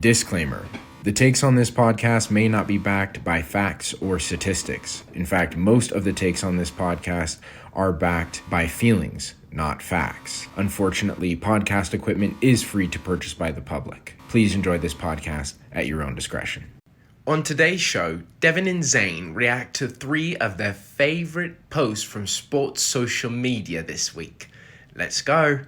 Disclaimer. The takes on this podcast may not be backed by facts or statistics. In fact, most of the takes on this podcast are backed by feelings, not facts. Unfortunately, podcast equipment is free to purchase by the public. Please enjoy this podcast at your own discretion. On today's show, Devin and Zane react to 3 of their favorite posts from sports social media this week. Let's go.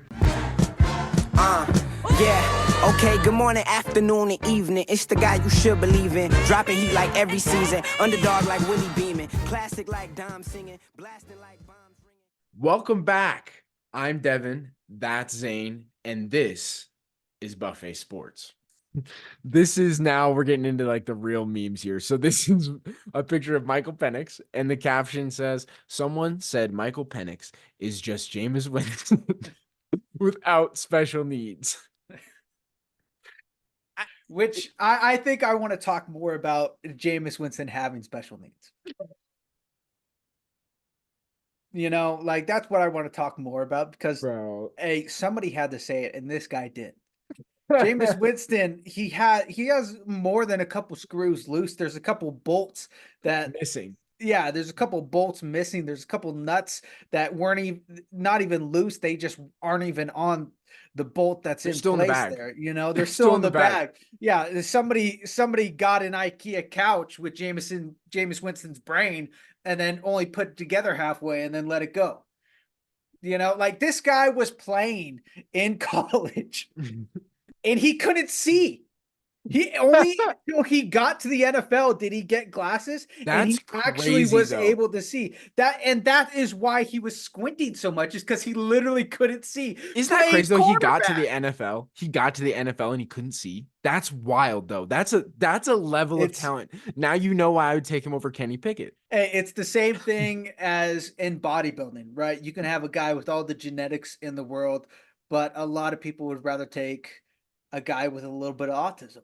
Okay, good morning, afternoon, and evening. It's the guy you should believe in. Dropping heat like every season. Underdog like Willie Beeman. Classic like Dom singing. Blasting like bombs ringing. Welcome back. I'm Devin, that's Zane, and this is Buffet Sports. This is now we're getting into like the real memes here. So this is a picture of Michael Penix, and the caption says, "Someone said Michael Penix is just Jameis Winston without special needs." Which I think I want to talk more about Jameis Winston having special needs. You know, like that's what I want to talk more about because somebody had to say it, and this guy did. Jameis Winston, he has more than a couple screws loose. There's a couple bolts that missing. Yeah, there's a couple bolts missing. There's a couple nuts that weren't not even loose. They just aren't even on the bolt that's in still place in the bag. there. You know, they're still in the bag. Yeah, somebody got an IKEA couch with Jameis Winston's brain and then only put it together halfway and then let it go. You know, like this guy was playing in college and he couldn't see. He only until he got to the NFL did he get glasses, and he actually was able to see that, and that is why he was squinting so much, is because he literally couldn't see. Isn't that crazy though? He got to the NFL. He got to the NFL and he couldn't see. That's wild though. That's a level of talent. Now you know why I would take him over Kenny Pickett. It's the same thing as in bodybuilding, right? You can have a guy with all the genetics in the world, but a lot of people would rather take a guy with a little bit of autism.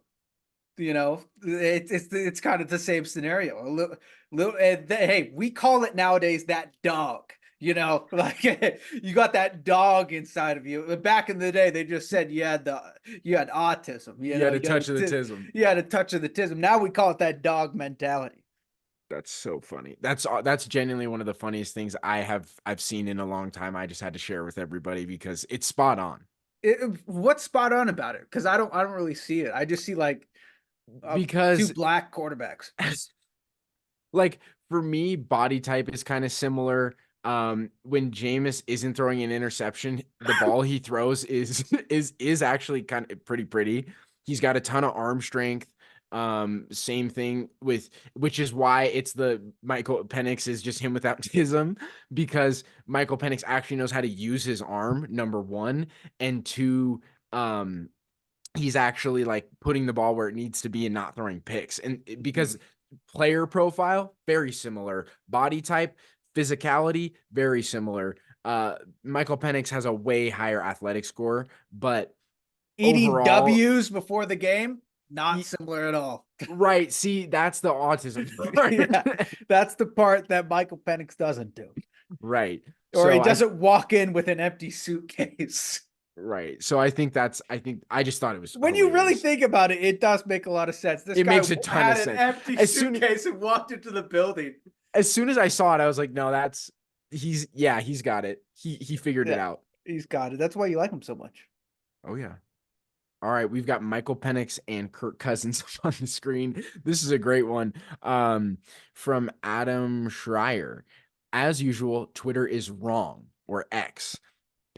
You know, it's kind of the same scenario. Hey, we call it nowadays that dog. You know, like you got that dog inside of you. Back in the day, they just said you had autism. You had a touch of the tism. You had a touch of the tism. Now we call it that dog mentality. That's so funny. That's genuinely one of the funniest things I've seen in a long time. I just had to share with everybody because it's spot on. What's spot on about it? Because I don't really see it. I just see like. Because 2 black quarterbacks. Like for me, body type is kind of similar. When Jameis isn't throwing an interception, the ball he throws is actually kind of pretty. He's got a ton of arm strength. Same thing which is why it's the Michael Penix is just him without tism, because Michael Penix actually knows how to use his arm, number 1, and 2, he's actually like putting the ball where it needs to be and not throwing picks. And because player profile, very similar. Body type, physicality, very similar. Michael Penix has a way higher athletic score, but eating overall, W's before the game, not similar at all. Right. See, that's the autism part. Yeah, that's the part that Michael Penix doesn't do. Right. Or he doesn't walk in with an empty suitcase. Right. So I just thought it was when you really think about it, it does make a lot of sense. This guy makes a ton of sense. An empty suitcase and walked into the building. As soon as I saw it, I was like, no, he's got it. He figured it out. He's got it. That's why you like him so much. Oh yeah. All right, we've got Michael Penix and Kirk Cousins on the screen. This is a great one from Adam Schreier. As usual, Twitter is wrong, or X.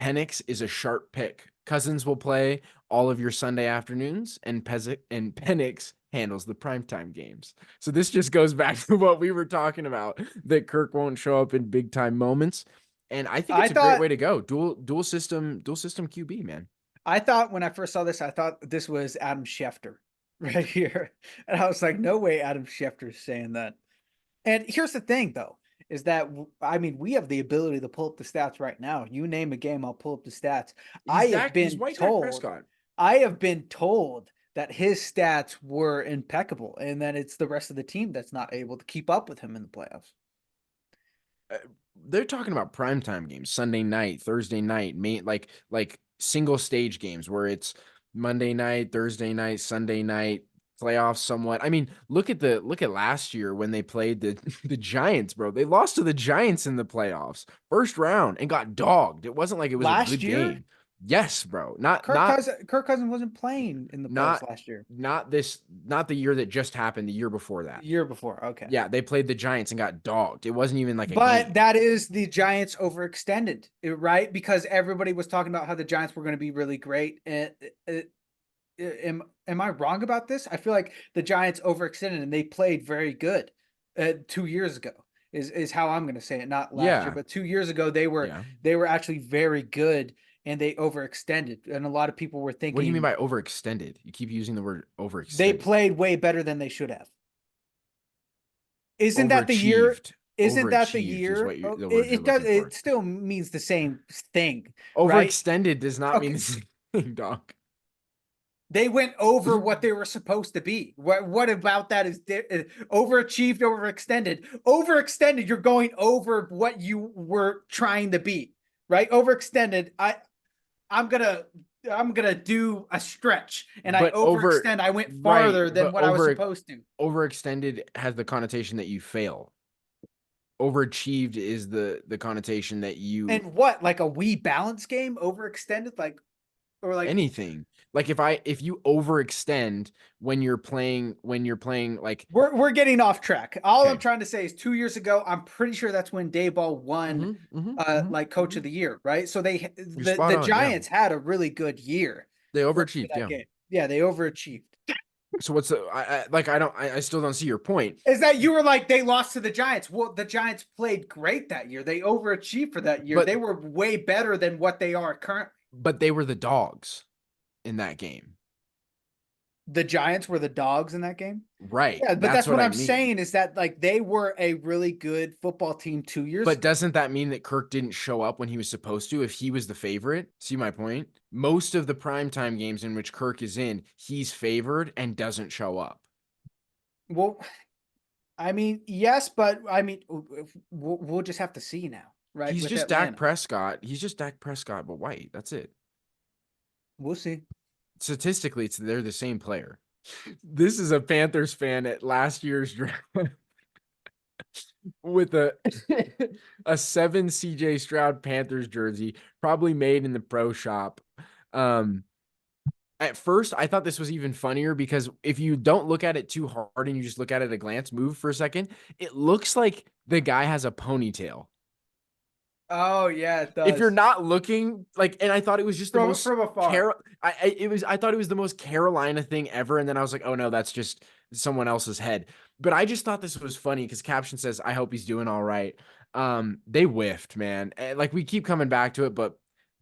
Penix is a sharp pick. Cousins will play all of your Sunday afternoons, and Penix handles the primetime games. So this just goes back to what we were talking about, that Kirk won't show up in big time moments. And I think it's a great way to go. Dual system QB, man. I thought when I first saw this, I thought this was Adam Schefter right here. And I was like, no way Adam Schefter is saying that. And here's the thing, though, is that, I mean, we have the ability to pull up the stats right now. You name a game, I'll pull up the stats. I have been told that his stats were impeccable, and that it's the rest of the team that's not able to keep up with him in the playoffs. They're talking about primetime games, Sunday night, Thursday night, like single stage games where it's Monday night, Thursday night, Sunday night, playoffs somewhat. I mean, look at last year when they played the the Giants, bro. They lost to the Giants in the playoffs, first round, and got dogged. It wasn't like it was a Last good year, game. Yes, bro. Not Kirk Cousins wasn't playing in the playoffs not last year. not the year that just happened, the year before The that. year before, okay. Yeah, they played the Giants and got dogged. It wasn't even like a But game. that is the Giants overextended, right? Because everybody was talking about how the Giants were going to be really great. And am I wrong about this? I feel like the Giants overextended and they played very good 2 years ago. Is how I'm going to say it, not last year, Yeah. but 2 years ago they Yeah. were actually very good and they overextended. And a lot of people were What do you mean thinking by overextended? You keep using the word they overextended. played way better than they should have. Isn't that the year? Overachieved. Isn't that the Overachieved is year? what Oh, the word you're it does. looking for. It still means the same thing, right? Overextended does not mean Okay, the same thing, dog. they went over what they were supposed to be. What about that is overachieved, overextended? Overextended, you're going over what you were trying to be, right? Overextended, I'm gonna do a stretch and I But over overextend. I went right, farther than but what I was supposed to. overextended has the connotation that you fail. Overachieved is the connotation that you And what, like a Wii balance game, overextended, like or like anything. Like if you overextend when you're playing like we're getting off track. All I'm okay. trying to say is 2 years ago, I'm pretty sure that's when Dayball won like coach of the year, right? So You're spot the on. Yeah. Giants had a really good year They for overachieved, that yeah. game. Yeah, they overachieved. So what's the I still don't see your point. Is that you were like they lost to the Giants? Well, the Giants played great that year. They overachieved for that year. But They were way better than what they are currently. but they were the dogs in that game. The Giants were the dogs in that game. Right. Yeah, but That's that's what what I I'm mean. saying is that like they were a really good football team 2 years But ago. doesn't that mean that Kirk didn't show up when he was supposed to if he was the favorite? See my point? Most of the primetime games in which Kirk is in, he's favored and doesn't show up. Well, I mean, yes, but I mean, we'll just have to see now, right? He's With just Dak Atlanta, Prescott. He's just Dak Prescott, but white. That's it. we'll see. Statistically, they're the same player. This is a Panthers fan at last year's draft with a a 7 CJ Stroud Panthers jersey, probably made in the pro shop. At first, I thought this was even funnier because if you don't look at it too hard and you just look at it at a glance, move for a second, it looks like the guy has a ponytail. Oh yeah, it If you're does not looking like, and I thought it was just the most from afar. I thought it was the most Carolina thing ever, and then I was like, oh no, that's just someone else's head. But I just thought this was funny because caption says, "I hope he's doing all right." They whiffed, man. And, like we keep coming back to it, but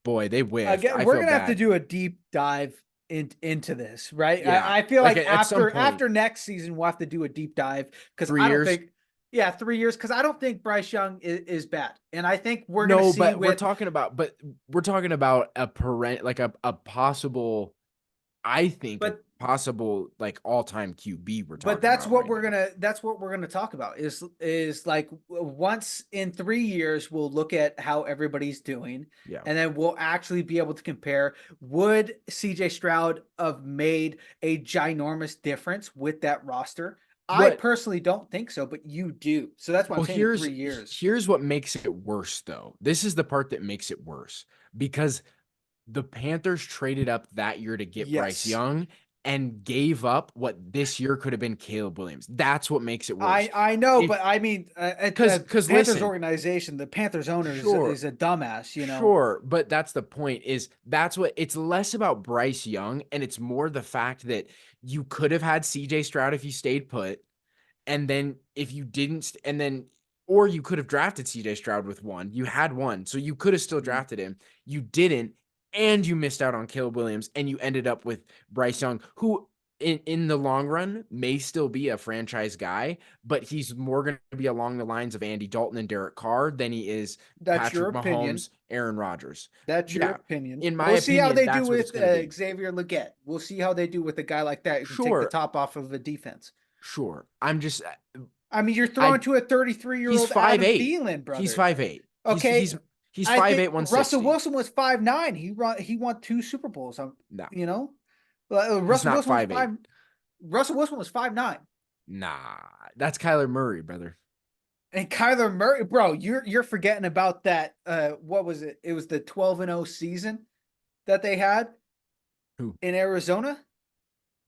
boy, they whiffed. Again, I we're feel gonna have to bad. do a deep dive into this, right? Yeah, I feel like like at some after point, next season we'll have to do a deep dive because 3 years. yeah, 3 years because I don't think Bryce Young is bad, and I think we're gonna No, see but with we're talking about a a possible, I think a but possible like all-time QB we're talking but that's about what right we're now. gonna talk about is like once in 3 years we'll look at how everybody's doing Yeah. and then we'll actually be able to compare would CJ Stroud have made a ginormous difference with that roster. I What personally don't think so, but you do. So that's why I'm Well, saying in 3 years. here's what makes it worse though. This is the part that makes it worse because the Panthers traded up that year to get Bryce Yes. Young and gave up what this year could have been Caleb Williams. That's what makes it worse. I know, If but I mean, because Panthers listen, organization, the Panthers owner sure, is a dumbass, you know. sure, but that's the point is that's what it's less about Bryce Young and it's more the fact that you could have had CJ Stroud if you stayed put. And then if you didn't, and then, or you could have drafted CJ Stroud with one. You had one. So you could have still Mhm. drafted him. You didn't. And you missed out on Caleb Williams. And you ended up with Bryce Young, who in the long run may still be a franchise guy, but he's more going to be along the lines of Andy Dalton and Derek Carr than he is That's your Patrick opinion. Mahomes, Aaron Rodgers. That's your Yeah. opinion. In my We'll see how opinion, they do that's what it's with going to be. Xavier Leggett. We'll see how they do with a guy like that who can take the Sure. top off of a defense. Sure. I'm just, I mean, you're I, throwing to a 33-year-old he's Adam 5'8". Thielen, brother. He's 5'8". Okay, He's I 5'8", think 160. Russell Wilson was 5'9". He won 2 Super Bowls. No. You know, He's Russell not Wilson was 5'8". Russell Wilson was 5'9". Nah, that's Kyler Murray, brother. And Kyler Murray, bro, you're forgetting about that. What was it? It was the 12-0 season that they had Who? in Arizona.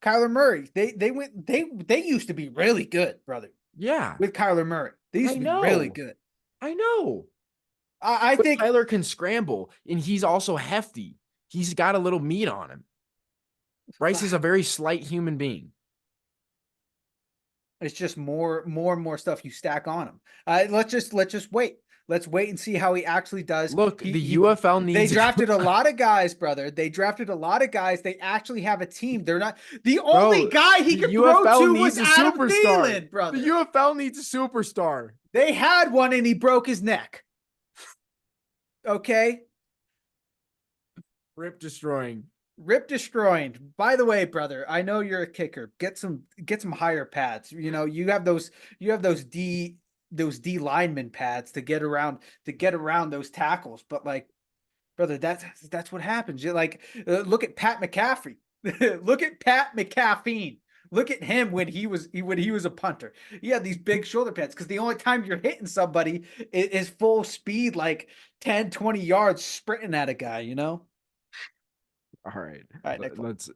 Kyler Murray. They used to be really good, brother. Yeah, With Kyler Murray. They used I to be really know. good. I know. I But think Kyler can scramble, and he's also hefty. He's got a little meat on him. Bryce is a very slight human being. it's just more and more stuff you stack on him. Let's just wait. Let's wait and see how he actually does. Look, the UFL They needs drafted a lot of guys, brother. They drafted a lot of guys. They actually have a team. They're not the only Bro, guy he the could throw UFL to was needs a Adam superstar. Thielen, brother. The UFL needs a superstar. They had one and he broke his neck. Okay. Rip destroying. Rip destroying. By the way, brother, I know you're a kicker. Get some higher pads. You know, you have those D lineman pads to get around those tackles. But like, brother, that's what happens. You're like, look at Pat McCaffrey. Look at Pat McCaffrey. Look at him when he was a punter. He had these big shoulder pads because the only time you're hitting somebody is full speed, like 10, 20 yards sprinting at a guy, you know? All right. All right, next one. Let's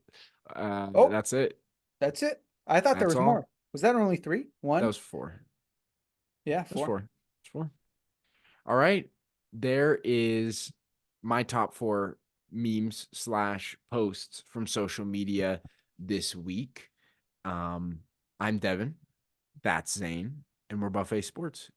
Oh, that's it. that's it. I thought there That's was all. more. Was that only 3? 1? That was 4. Yeah, That's 4. 4. That's 4. All right. There is my top 4 memes / posts from social media this week. I'm Devin. That's Zane. And we're Buffet Sports.